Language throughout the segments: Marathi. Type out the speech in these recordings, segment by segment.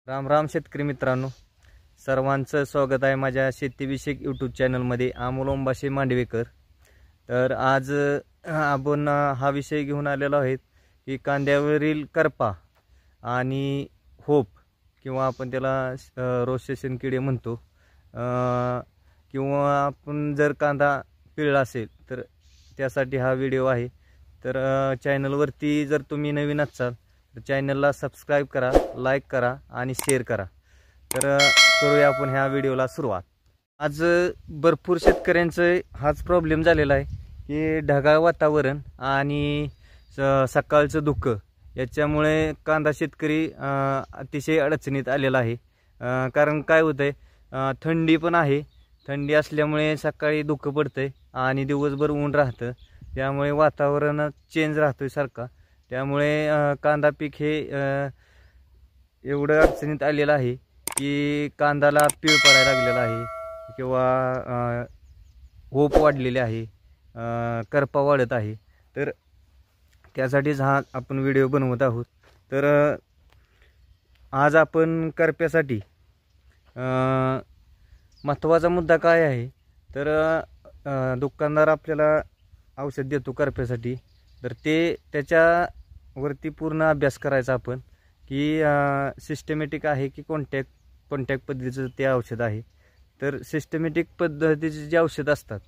राम राम शेतकरी मित्रांनो, सर्वांचं स्वागत आहे माझ्या शेतीविषयक यूट्यूब चॅनलमध्ये अमोल ओंबाशे मांडवेकर। तर आज आपण हा विषय घेऊन आलेलो आहोत की कांद्यावरील करपा आणि होप किंवा आपण त्याला रोसेशन किडे म्हणतो, किंवा आपण जर कांदा पिळला असेल तर त्यासाठी हा व्हिडिओ आहे। तर चॅनलवरती जर तुम्ही नवीन असाल तर चॅनलला सबस्क्राईब करा, लाईक करा आणि शेअर करा। तर करूया आपण ह्या व्हिडिओला सुरुवात। आज भरपूर शेतकऱ्यांचं हाच प्रॉब्लेम झालेला आहे की ढगाळ वातावरण आणि सकाळचं धुकं याच्यामुळे कांदा शेतकरी अतिशय अडचणीत आलेला आहे। कारण काय होतंय, थंडी पण आहे, थंडी असल्यामुळे सकाळी धुकं पडतंय आणि दिवसभर ऊन राहतं, त्यामुळे वातावरण चेंज राहतोय सारखा। त्यामुळे कांदा पीक हे एवढं अडचणीत आलेलं आहे की कांद्याला पीळ पडायला लागलेला आहे किंवा होप वाढलेले आहे, करपा वाढत आहे। तर त्यासाठीच हा आपण व्हिडिओ बनवत आहोत। तर आज आपण करप्यासाठी महत्त्वाचा मुद्दा काय आहे, तर दुकानदार आपल्याला औषध देतो करप्यासाठी, तर त्याच्यावरती पूर्ण अभ्यास करायचा आपण की सिस्टमॅटिक आहे की कॉन्टॅक्ट पद्धतीचं ते औषध आहे। तर सिस्टमॅटिक पद्धतीचे जे औषध असतात,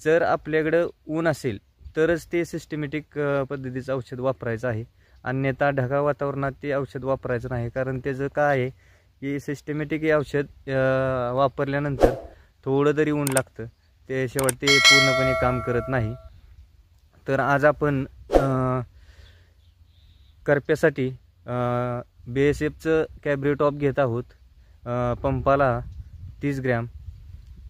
जर आपल्याकडं ऊन असेल तरच ते सिस्टमॅटिक पद्धतीचं औषध वापरायचं आहे, अन्यथा ढगाळ वातावरणात ते औषध वापरायचं नाही। कारण त्याचं काय आहे की सिस्टमॅटिक हे औषध वापरल्यानंतर थोडं तरी ऊन लागतं, ते शेवट ते पूर्णपणे काम करत नाही। तर आज आपण करप्यासाठी BASFचं कॅब्रिटॉप घेत आहोत। पंपाला 30 ग्रॅम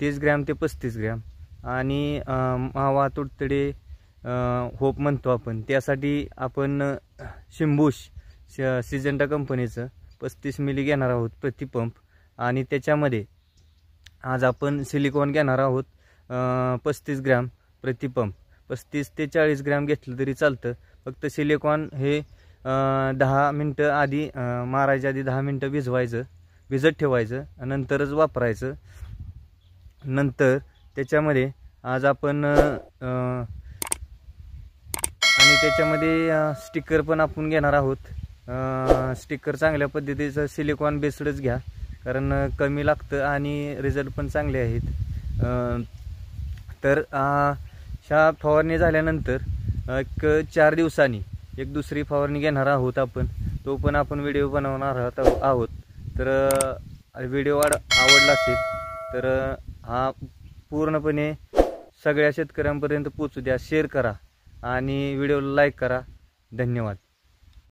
ते 35 ग्रॅम आणि मावा तुडतडे होप म्हणतो आपण, त्यासाठी आपण शिंबूश सिजंटा कंपनीचं 35 मिली घेणार आहोत प्रति पंप। आणि त्याच्यामध्ये आज आपण सिलिकॉन घेणार आहोत 35 ग्रॅम प्रति पंप। 35 ते 40 ग्रॅम घेतलं तरी चालतं, फक्त सिलिकॉन हे 10 मिनटं आधी मारायच्या आधी 10 मिनटं भिजत ठेवायचं, नंतरच वापरायचं। नंतर त्याच्यामध्ये आज आपण आणि त्याच्यामध्ये स्टिकर पण आपण घेणार आहोत। स्टिकर चांगल्या पद्धतीचं सिलिकॉन बेस्डच घ्या, कारण कमी लागतं आणि रिझल्ट पण चांगले आहेत। तर ह्या फवारणी झाल्यानंतर एक 4 दिवसांनी एक दुसरी फवारणी घेणार आहोत आपण, तो पण आपण व्हिडिओ बनवणार आहोत। तर व्हिडिओ आवडला असेल तर हा पूर्णपणे सगळ्या शेतकऱ्यांपर्यंत पोहोचू द्या, शेअर करा आणि व्हिडिओला लाईक करा। धन्यवाद।